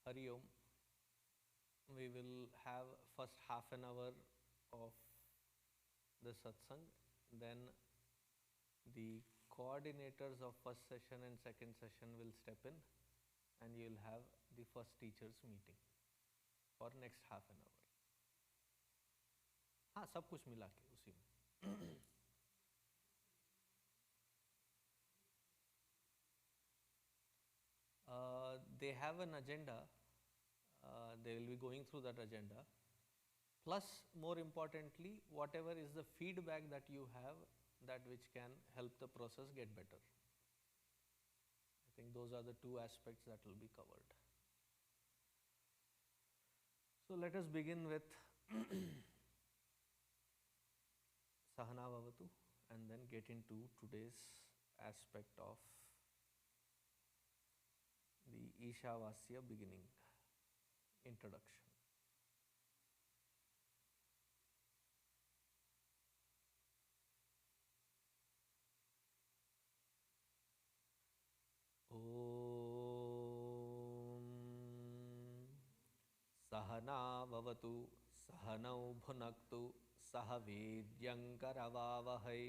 Hari Om. We will have first half an hour of the satsang, then the coordinators of first session and second session will step in and you will have the first teachers meeting for next half an hour. हाँ, सब कुछ मिला के उसी में. They have an agenda. They will be going through that agenda. Plus, more importantly, whatever is the feedback that you have, that which can help the process get better. I think those are the two aspects that will be covered. So let us begin with Sahana Bhavatu and then get into today's aspect of the Ishavasya beginning, introduction. Om Sahana Bhavatu Sahanau Bhunaktu Sahavidyam Karavavahai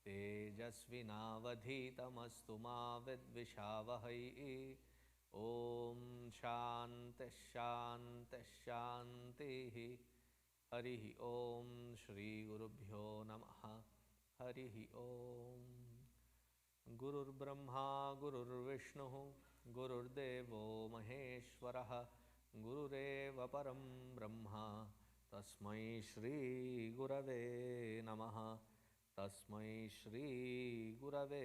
Tejasvinavadhitamastu ma vidvishavahai. Om Shanti Shanti Shanti. Harihi Om Shri Gurubhyo Namaha. Harihi Om. Gurur Brahma Gurur Vishnu Gurur Devo Maheshwaraha Gurureva Param Brahma Tasmai Shri Gurave Namaha. Tasmai Shri Gurave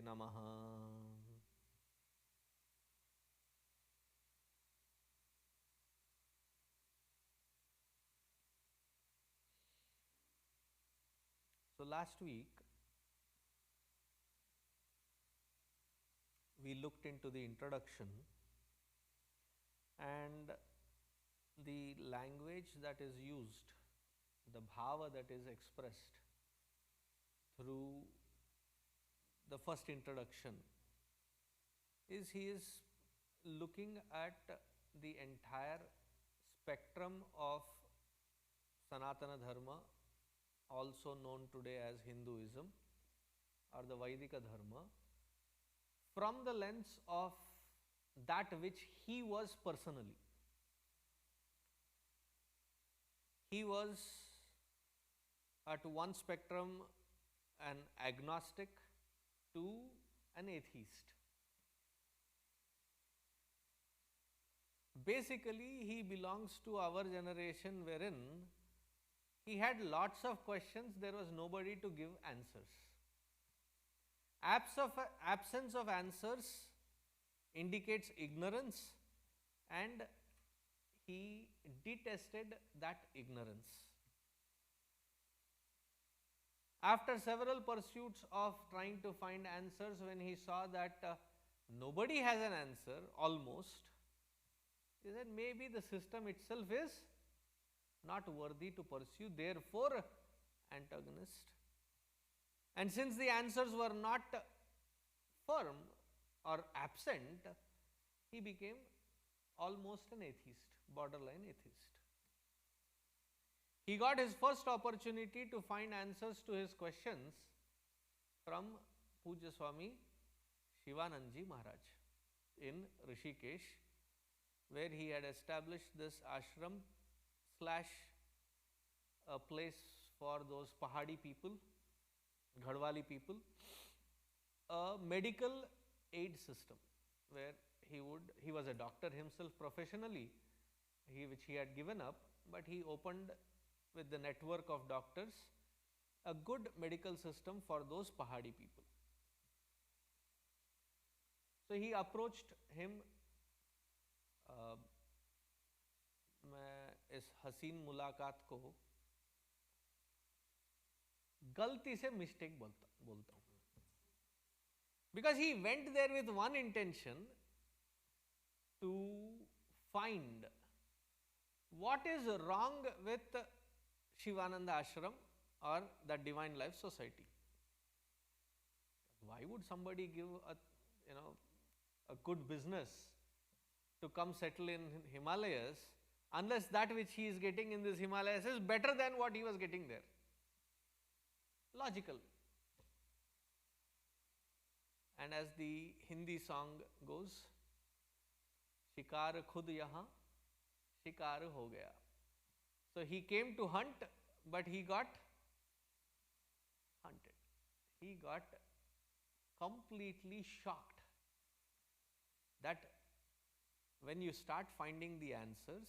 Namaha. So last week we looked into the introduction and the language that is used, the bhava that is expressed through the first introduction is he is looking at the entire spectrum of Sanatana Dharma, also known today as Hinduism or the Vaidika Dharma, from the lens of that which he was personally. He was at one spectrum an agnostic to an atheist. Basically, he belongs to our generation wherein he had lots of questions, there was nobody to give answers. Absence of answers indicates ignorance and he detested that ignorance. After several pursuits of trying to find answers, when he saw that nobody has an answer almost, he said maybe the system itself is not worthy to pursue, therefore antagonist. And since the answers were not firm or absent, he became almost an atheist, borderline atheist. He got his first opportunity to find answers to his questions from Pujya Swami Shivanandji Maharaj in Rishikesh, where he had established this ashram / a place for those Pahadi people, Ghadwali people, a medical aid system where he was a doctor himself professionally, which he had given up, but he opened with the network of doctors a good medical system for those Pahadi people. So he approached him. मैं इस हसीन मुलाकात को गलती से mistake बोलता हूँ, because he went there with one intention to find what is wrong with Shivananda Ashram or the Divine Life Society. Why would somebody give a good business to come settle in Himalayas unless that which he is getting in this Himalayas is better than what he was getting there. Logical. And as the Hindi song goes, Shikar khud yahan, shikar ho gaya. So he came to hunt, but he got hunted. He got completely shocked that when you start finding the answers,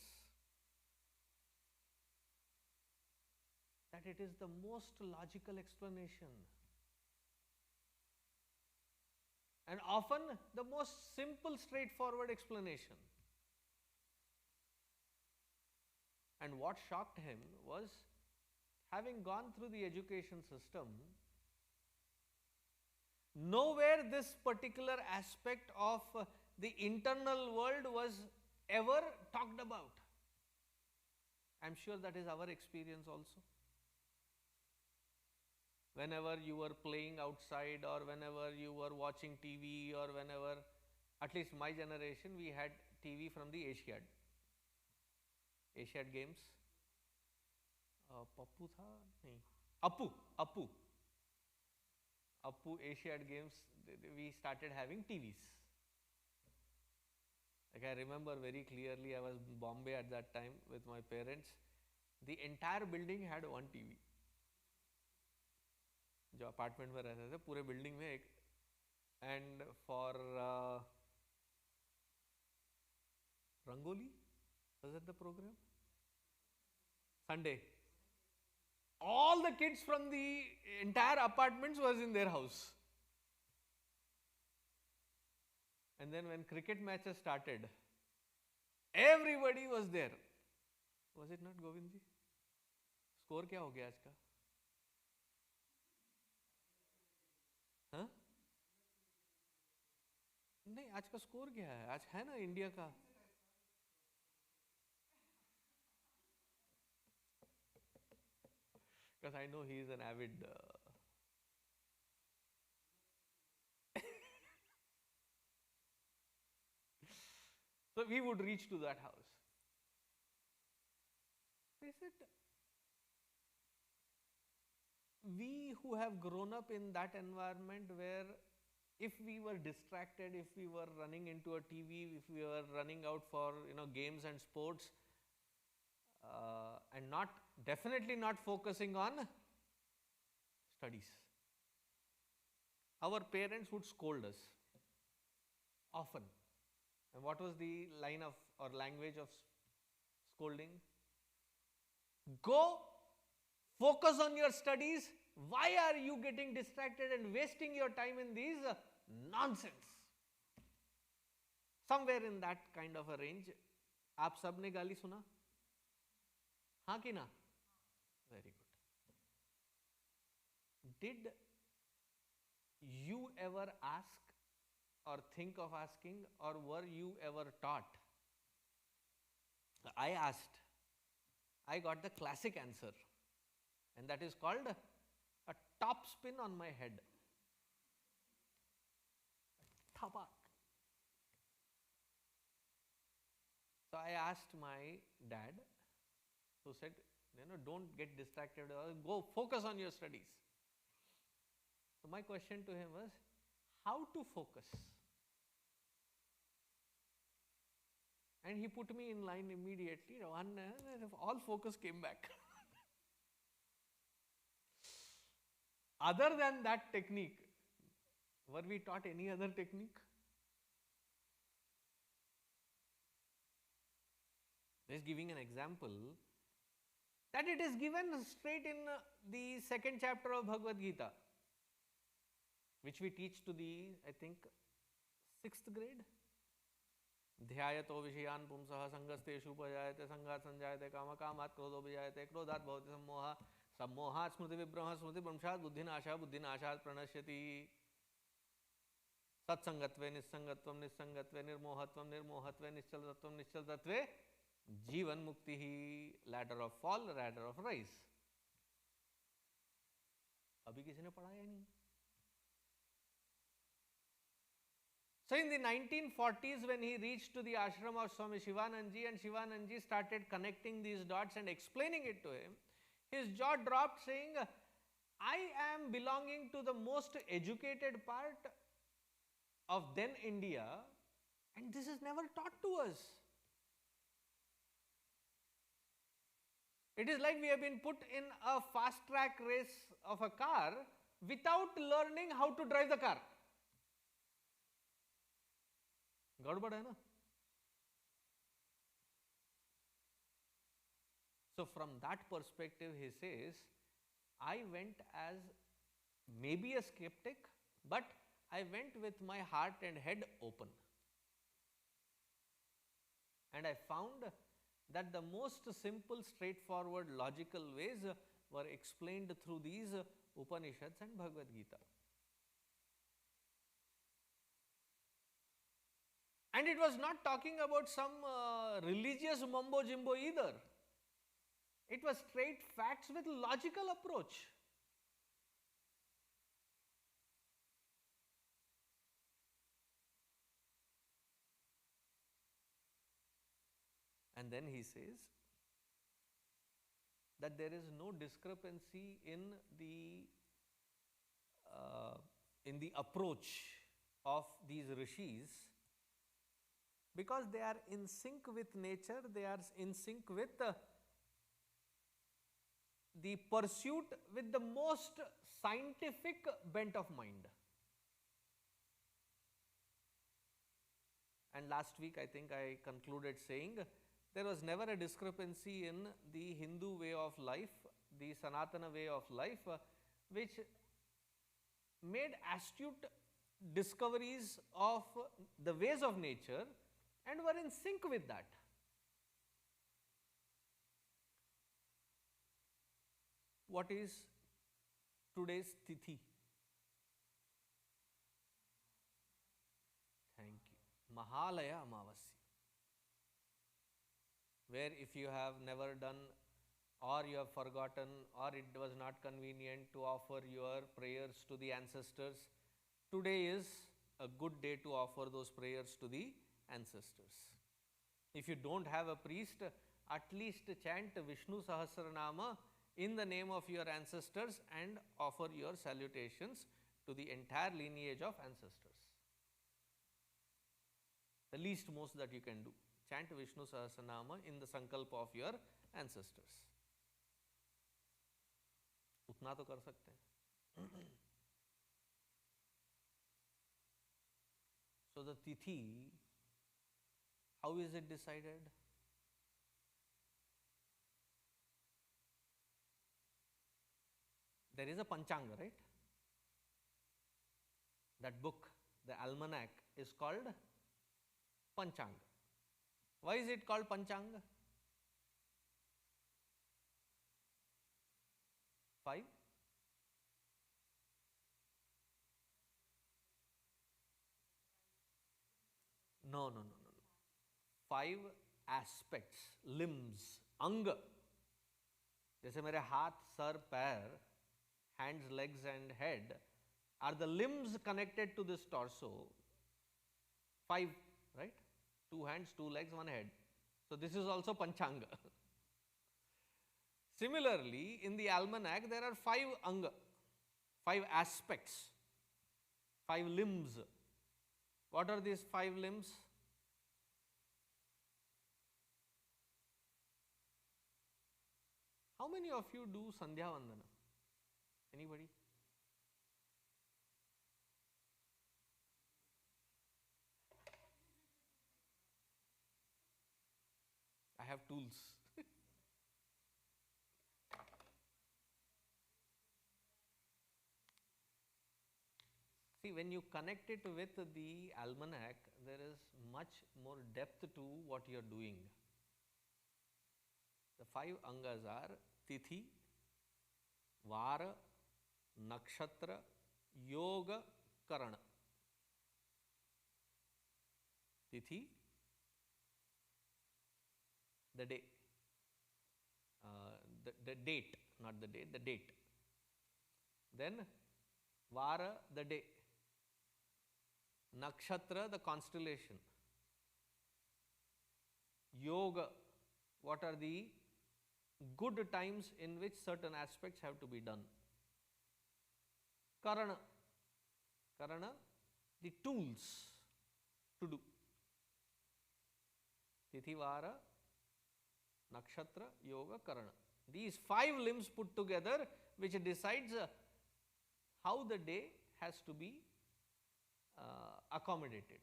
that it is the most logical explanation. And often the most simple, straightforward explanation. And what shocked him was, having gone through the education system, nowhere this particular aspect of the internal world was ever talked about. I am sure that is our experience also. Whenever you were playing outside, or whenever you were watching TV, or whenever, at least my generation, we had TV from the Asiad Games. Pappu tha? Nahi. Appu Asiad Games, we started having TVs. Like I remember very clearly, I was in Bombay at that time with my parents. The entire building had one TV. जो apartment में रहते थे पूरे building में एक, and for rangoli was it the program? Sunday. All the kids from the entire apartments was in their house. And then when cricket matches started, everybody was there. Was it not Govind ji? Score क्या हो गया आज का? हाँ? नहीं, आज का score क्या है? आज है ना इंडिया का? Because I know he is an avid so we would reach to that house. They said, we who have grown up in that environment where if we were distracted, if we were running into a TV, if we were running out for games and sports, and definitely not focusing on studies, our parents would scold us often. And what was the line of or language of scolding? Go focus on your studies. Why are you getting distracted and wasting your time in these nonsense? Somewhere in that kind of a range. आप सब ने गाली सुना? हाँ कि ना? Very good. Did you ever ask or think of asking, or were you ever taught? I asked. I got the classic answer, and that is called a top spin on my head. Thapak. So I asked my dad, who said, don't get distracted, go focus on your studies. So my question to him was, how to focus? And he put me in line immediately. All focus came back. Other than that technique, were we taught any other technique? Just giving an example, that it is given straight in the second chapter of Bhagavad Gita, which we teach to the, I think, 6th grade. ध्यायतो विषयान् पुंसः संगस्तेषु उपजायते संगात् संजायते कामः कामात् क्रोधो विजायते क्रोधात् भवति सम्मोहः सम्मोहात् स्मृतिविभ्रमः स्मृतिभ्रंशात् बुद्धिनाशः बुद्धिनाशात् प्रणश्यति सत्संगत्वे निस्संगत्वं निस्संगत्वे निर्मोहत्वं निर्मोहत्वे निश्चलतत्वं निश्चलतत्वे जीवन मुक्तिः ladder of fall ladder of rise. अभी किसी ने पढ़ाया नहीं. So in the 1940s, when he reached to the ashram of Swami Shivanandaji and Shivanandaji started connecting these dots and explaining it to him, his jaw dropped, saying, I am belonging to the most educated part of then India, and this is never taught to us. It is like we have been put in a fast track race of a car without learning how to drive the car. गड़बड़ है ना? So from that perspective, he says, I went as maybe a skeptic, but I went with my heart and head open. And I found that the most simple, straightforward, logical ways were explained through these Upanishads and Bhagavad Gita. And it was not talking about some religious mumbo jumbo either. It was straight facts with logical approach. And then he says that there is no discrepancy in the approach of these rishis, because they are in sync with nature, they are in sync with the pursuit with the most scientific bent of mind. And last week I think I concluded saying there was never a discrepancy in the Hindu way of life, the Sanatana way of life, which made astute discoveries of the ways of nature and were in sync with that. What is today's Tithi? Thank you. Mahalaya Amavasya. Where if you have never done or you have forgotten or it was not convenient to offer your prayers to the ancestors, today is a good day to offer those prayers to the ancestors. If you don't have a priest, at least chant Vishnu Sahasranama in the name of your ancestors and offer your salutations to the entire lineage of ancestors. The least most that you can do. Chant Vishnu Sahasranama in the sankalpa of your ancestors. उतना तो कर सकते हैं. So the Tithi, how is it decided? There is a Panchanga, right? That book, the almanac, is called Panchanga. Why is it called Panchanga? 5? No. 5 aspects, limbs, anga. जैसे मेरे हाथ, sir, पैर, hands, legs and head are the limbs connected to this torso. 5, right? 2 hands, 2 legs, 1 head. So this is also Panchanga. Similarly, in the almanac there are 5 anga, 5 aspects, 5 limbs. What are these 5 limbs? How many of you do Sandhya Vandana? Anybody? I have tools. See, when you connect it with the almanac, there is much more depth to what you are doing. The 5 angas are Tithi, Vara, Nakshatra, Yoga, Karana. Tithi, the day, the date, not the day, the date. Then Vara, the day. Nakshatra, the constellation. Yoga, what are the good times in which certain aspects have to be done. Karana, Karana, the tools to do. Tithivara, Nakshatra, Yoga, Karana. These 5 limbs put together which decides how the day has to be accommodated.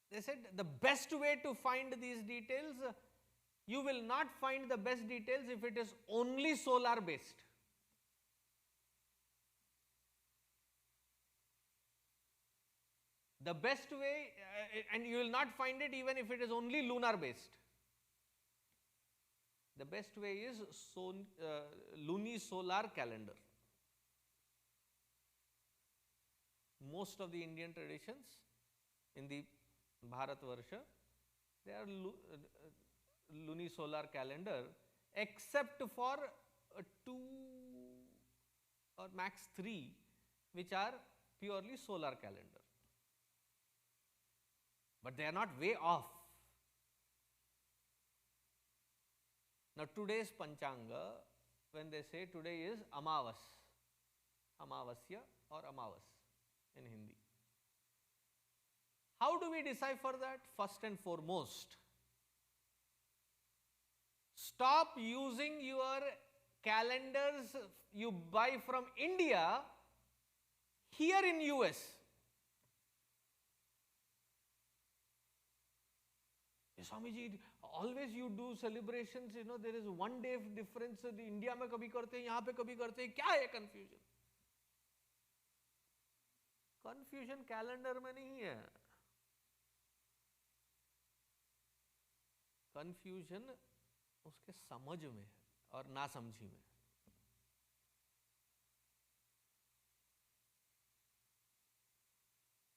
They said the best way to find these details, you will not find the best details if it is only solar based. The best way, and you will not find it even if it is only lunar based. The best way is lunisolar calendar. Most of the Indian traditions in the Bharatvarsha, they are lunisolar calendar, except for 2 or max 3 which are purely solar calendar. But they are not way off. Now today's Panchanga, when they say today is Amavas, Amavasya or Amavas in Hindi. How do we decipher that? First and foremost, stop using your calendars you buy from India here in US. Swamiji, always you do celebrations, there is one day difference. India में कभी करते हैं, यहाँ पे कभी करते हैं, क्या है confusion? Confusion calendar में नहीं है. Confusion उसके समझ में है और ना समझी में.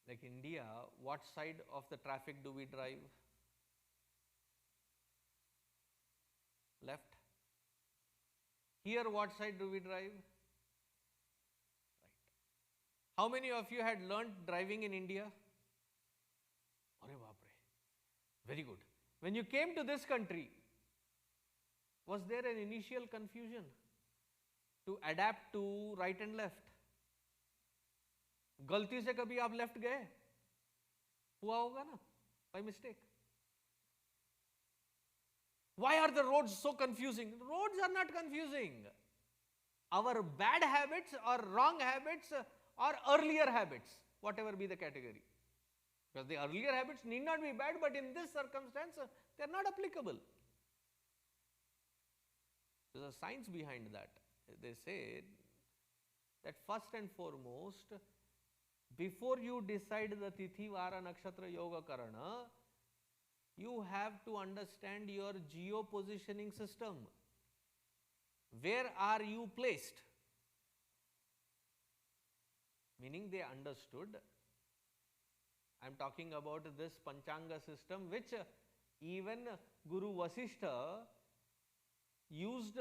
Like India, what side of the traffic do we drive? Left. Here what side do we drive? Right. How many of you had learnt driving in India? Arey baapre. Very good. When you came to this country, was there an initial confusion to adapt to right and left? गलती से कभी आप left गए? हुआ होगा ना? By mistake. Why are the roads so confusing? Roads are not confusing. Our bad habits or wrong habits or earlier habits, whatever be the category. Because the earlier habits need not be bad, but in this circumstance, they are not applicable. There is a science behind that. They say that first and foremost, before you decide the Tithi, Vara, Nakshatra, Yoga, Karana, you have to understand your geo-positioning system. Where are you placed? Meaning they understood. I am talking about this Panchanga system which even Guru Vasishtha used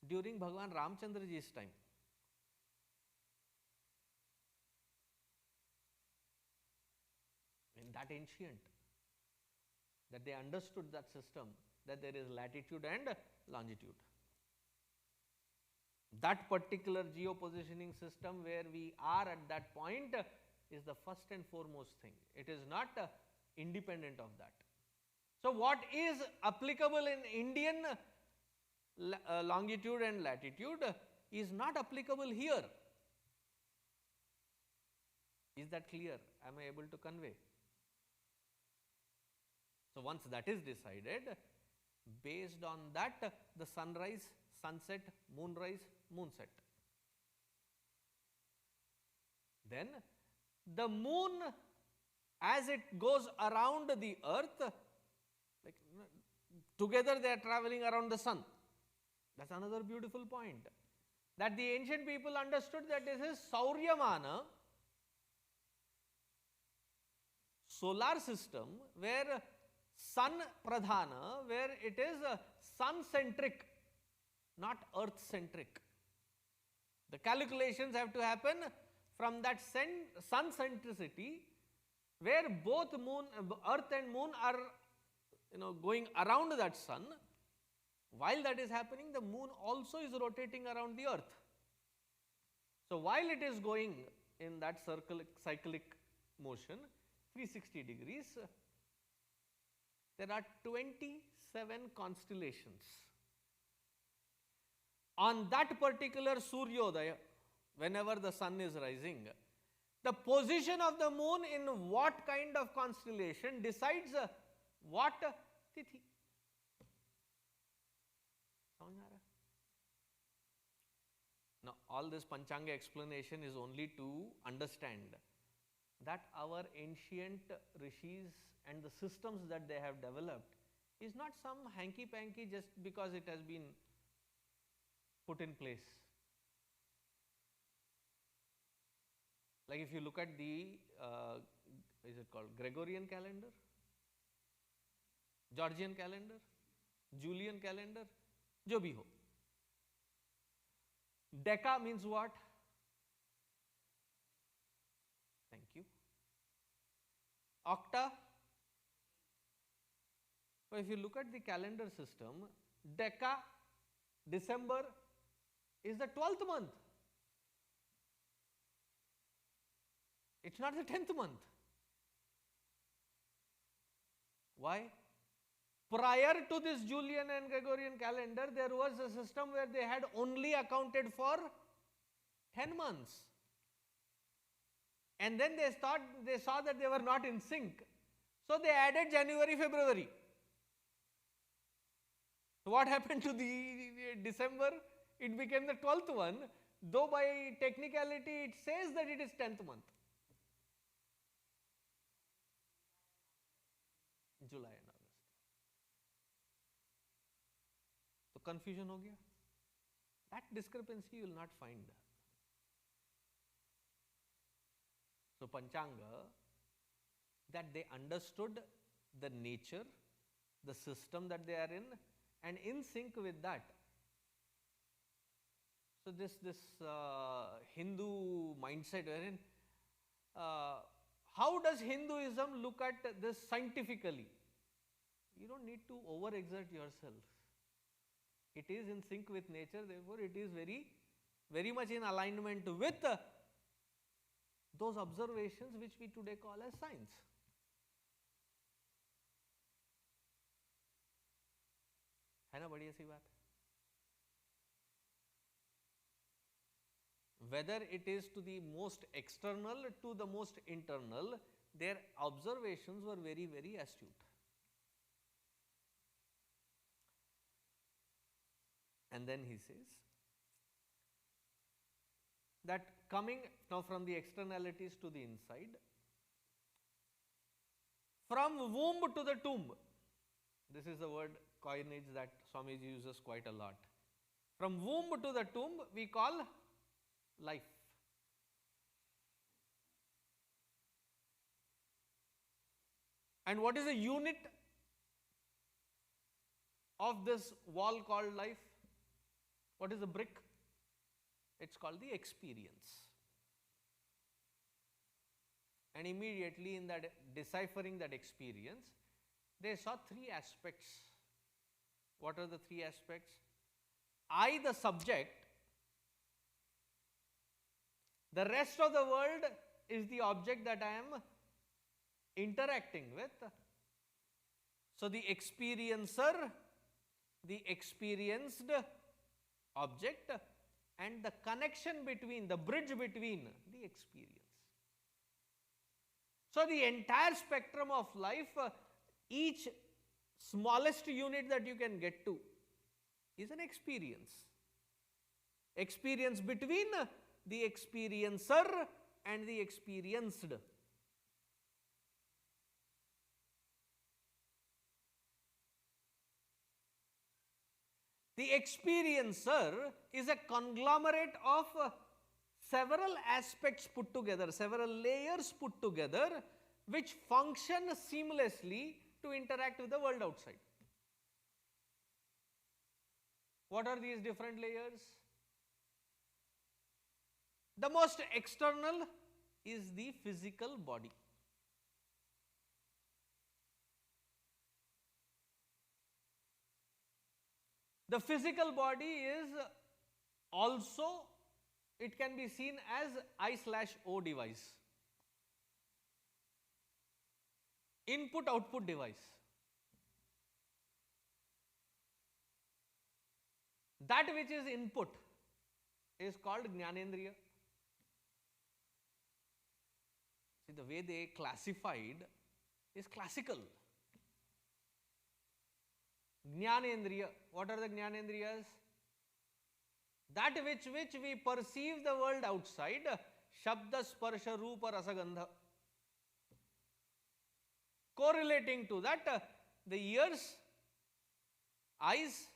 during Bhagwan Ramchandraji's time. In that ancient, that they understood that system, that there is latitude and longitude. That particular geo-positioning system where we are at that point is the first and foremost thing. It is not independent of that. So what is applicable in Indian longitude and latitude is not applicable here. Is that clear? Am I able to convey? So once that is decided, based on that, the sunrise, sunset, moonrise, moonset. Then the moon, as it goes around the earth, like together they are traveling around the sun. That's another beautiful point. That the ancient people understood that this is Sauryamana, solar system, where sun pradhana, where it is sun centric, not earth-centric. The calculations have to happen from that sun-centricity, where both earth and moon are going around that sun. While that is happening, the moon also is rotating around the earth. So while it is going in that cyclic motion, 360 degrees, there are 27 constellations. On that particular Suryodaya, whenever the sun is rising, the position of the moon in what kind of constellation decides what tithi. Now, all this Panchanga explanation is only to understand that our ancient rishis and the systems that they have developed is not some hanky-panky just because it has been put in place. Like if you look at the, is it called Gregorian calendar, Georgian calendar, Julian calendar, jo bhi ho. Deca means what? Thank you. Octa. So if you look at the calendar system, Deca, December is the 12th month. It's not the 10th month. Why? Prior to this Julian and Gregorian calendar, there was a system where they had only accounted for 10 months. And then they saw that they were not in sync. So they added January, February. So what happened to the December? It became the 12th one, though by technicality it says that it is 10th month. July and August. So confusion ho gaya? That discrepancy you will not find. So Panchanga, that they understood the nature, the system that they are in, and in sync with that. So this Hindu mindset wherein how does Hinduism look at this scientifically? You don't need to overexert yourself. It is in sync with nature, therefore it is very, very much in alignment with those observations which we today call as science. है ना बढ़िया सी बात? Whether it is to the most external to the most internal, their observations were very, very astute. And then he says that coming now from the externalities to the inside, from womb to the tomb, this is the word coinage that Swami uses quite a lot. From womb to the tomb we call life. And what is the unit of this wall called life? What is the brick? It's called the experience. And immediately in that deciphering that experience, they saw three aspects. What are the three aspects? I, the subject, the rest of the world is the object that I am interacting with. So the experiencer, the experienced object, and the connection between, the bridge between the experience. So the entire spectrum of life, each smallest unit that you can get to is an experience. Experience between the experiencer and the experienced. The experiencer is a conglomerate of several aspects put together, several layers put together, which function seamlessly to interact with the world outside. What are these different layers? The most external is the physical body. The physical body is also, it can be seen as I/O device, input-output device. That which is input is called Jnanendriya. See, the way they classified is classical. Jnanendriya. What are the Jnanendriyas? That which we perceive the world outside, Shabda, Sparsha, Rupa, Rasagandha. Correlating to that, the ears, eyes,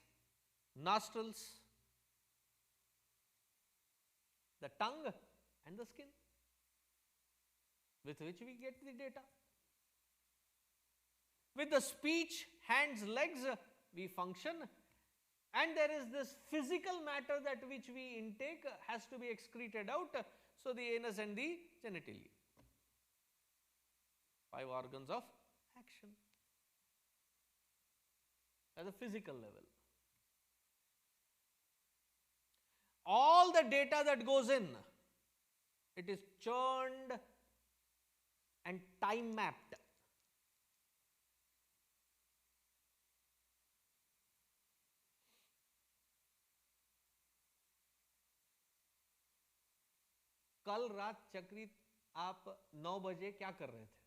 nostrils, the tongue and the skin, with which we get the data. With the speech, hands, legs, we function, and there is this physical matter that which we intake has to be excreted out, so the anus and the genitalia. 5 organs of action at the physical level. All the data that goes in, it is churned and time mapped. कल रात चक्री आप 9 बजे क्या कर रहे थे?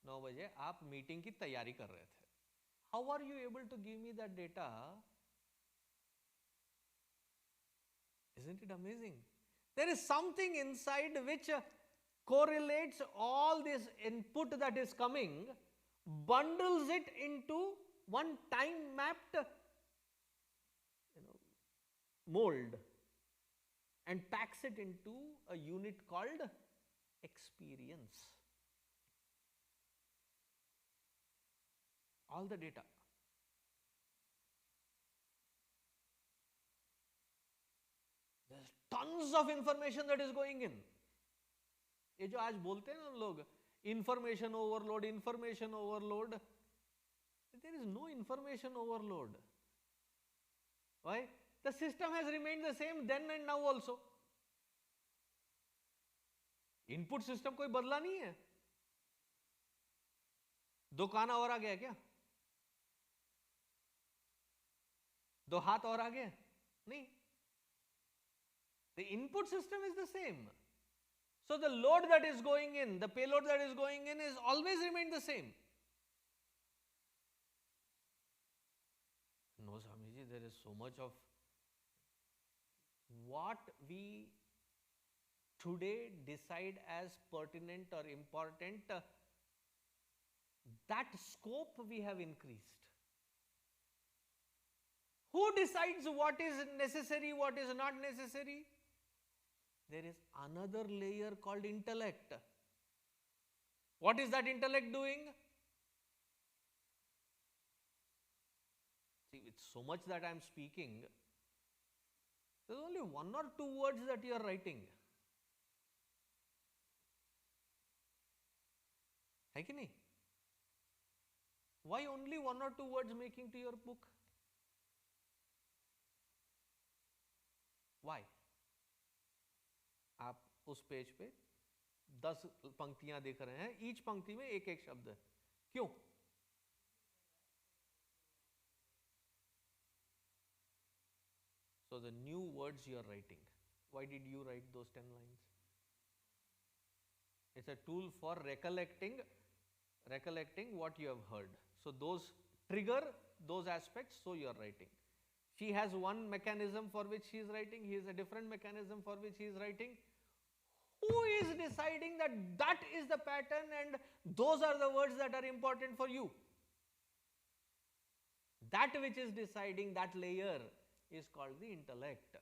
नौ बजे आप मीटिंग की तैयारी कर रहे थे. How are you able to give me that data? Isn't it amazing? There is something inside which correlates all this input that is coming, bundles it into one time mapped mold and packs it into a unit called experience. All the data. There's tons of information that is going in. ये जो आज बोलते हैं ना लोग, information overload, there is no information overload. Why? The system has remained the same then and now also. Input system कोई बदला नहीं है. 2 कान और आ गया क्या? 2 हाथ और आ गया? नहीं. The input system is the same. So the load that is going in, the payload that is going in is always remained the same. No, Swamiji, there is so much of what we today decide as pertinent or important, that scope we have increased. Who decides what is necessary, what is not necessary? There is another layer called intellect. What is that intellect doing? See, with so much that I am speaking, there is only 1 or 2 words that you are writing. है कि नहीं? Why only 1 or 2 words making to your book? Why? आप उस page पे 10 पंक्तियां देख रहे हैं, ईच पंक्ति में एक एक शब्द है. क्यों? So the new words you are writing, why did you write those 10 lines? It's a tool for recollecting what you have heard. So those trigger those aspects, so you are writing. She has one mechanism for which she is writing, he has a different mechanism for which he is writing. Who is deciding that that is the pattern and those are the words that are important for you? That which is deciding that layer is called the intellect.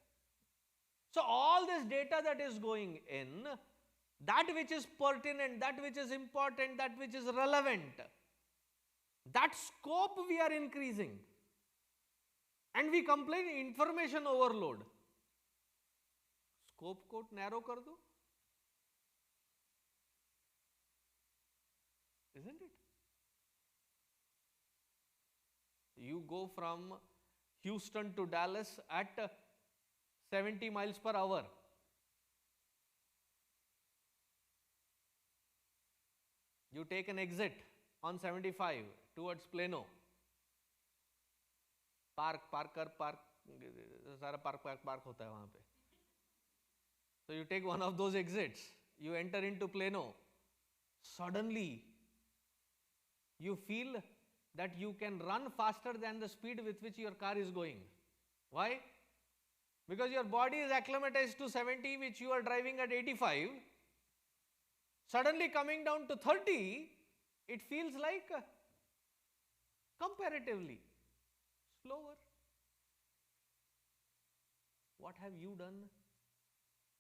So all this data that is going in, that which is pertinent, that which is important, that which is relevant. That scope we are increasing. And we complain information overload. Scope को narrow कर दो. Isn't it? You go from Houston to Dallas at 70 miles per hour. You take an exit on 75 towards Plano. Park सारा park होता है वहाँ पे. So you take one of those exits, you enter into Plano. Suddenly, you feel that you can run faster than the speed with which your car is going. Why? Because your body is acclimatized to 70, which you are driving at 85. Suddenly coming down to 30, it feels like comparatively slower. What have you done?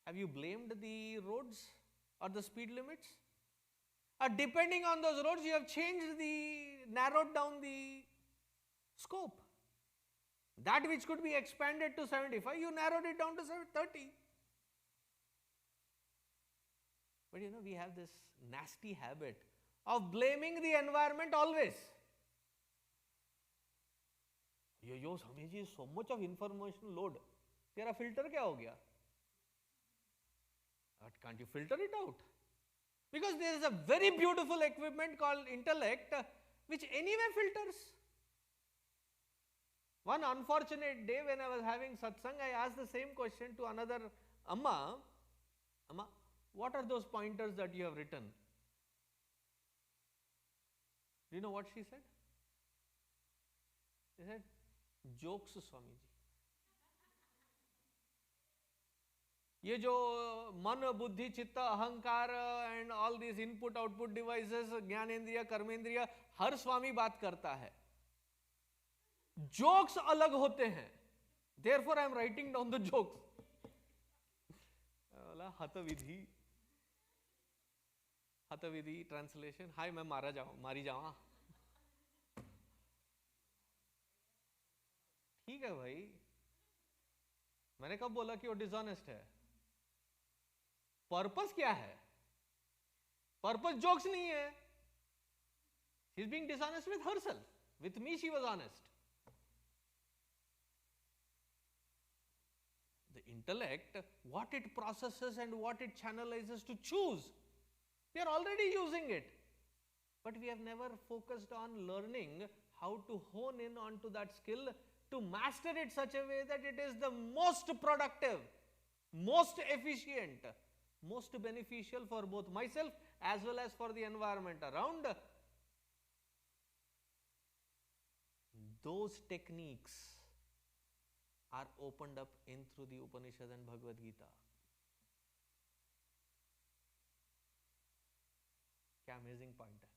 Have you blamed the roads or the speed limits? Depending on those roads, you have narrowed down the scope. That which could be expanded to 75, you narrowed it down to 30. But we have this nasty habit of blaming the environment always. Swami ji, so much of information load. Tera filter kya ho gaya? Can't you filter it out? Because there is a very beautiful equipment called intellect, which anyway filters. One unfortunate day when I was having satsang, I asked the same question to another Amma. Amma, what are those pointers that you have written? Do you know what she said? She said, jokes, Swami ji. ये जो मन बुद्धि चित्त अहंकार and all these input output devices, ज्ञानेंद्रिय कर्मेंद्रिय, हर स्वामी बात करता है. Jokes अलग होते हैं. Therefore I am writing down the jokes. हतविधि translation. हाय मैं मारी जाऊं. ठीक है भाई. मैंने कब बोला कि वो डिसऑनेस्ट है? पर्पस क्या है? पर्पस जोक्स नहीं है. She is being dishonest with herself. With me she was honest. The intellect, what it processes and what it channelizes to choose, we are already using it. But we have never focused on learning how to hone in onto that skill, to master it such a way that it is the most productive, most efficient, most beneficial for both myself as well as for the environment around. Those techniques are opened up in through the Upanishad and Bhagavad Gita. क्या amazing point है.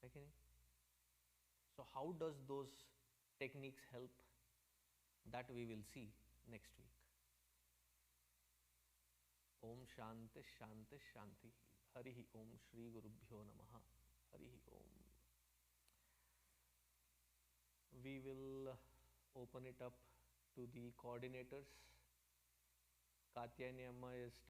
है कि नहीं? So how does those techniques help? That we will see next week. Om Shanti Shanti Shanti. Hari Om Shri Gurubhyo Namaha. Hari Om. We will open it up to the coordinators. Katyayani Amma is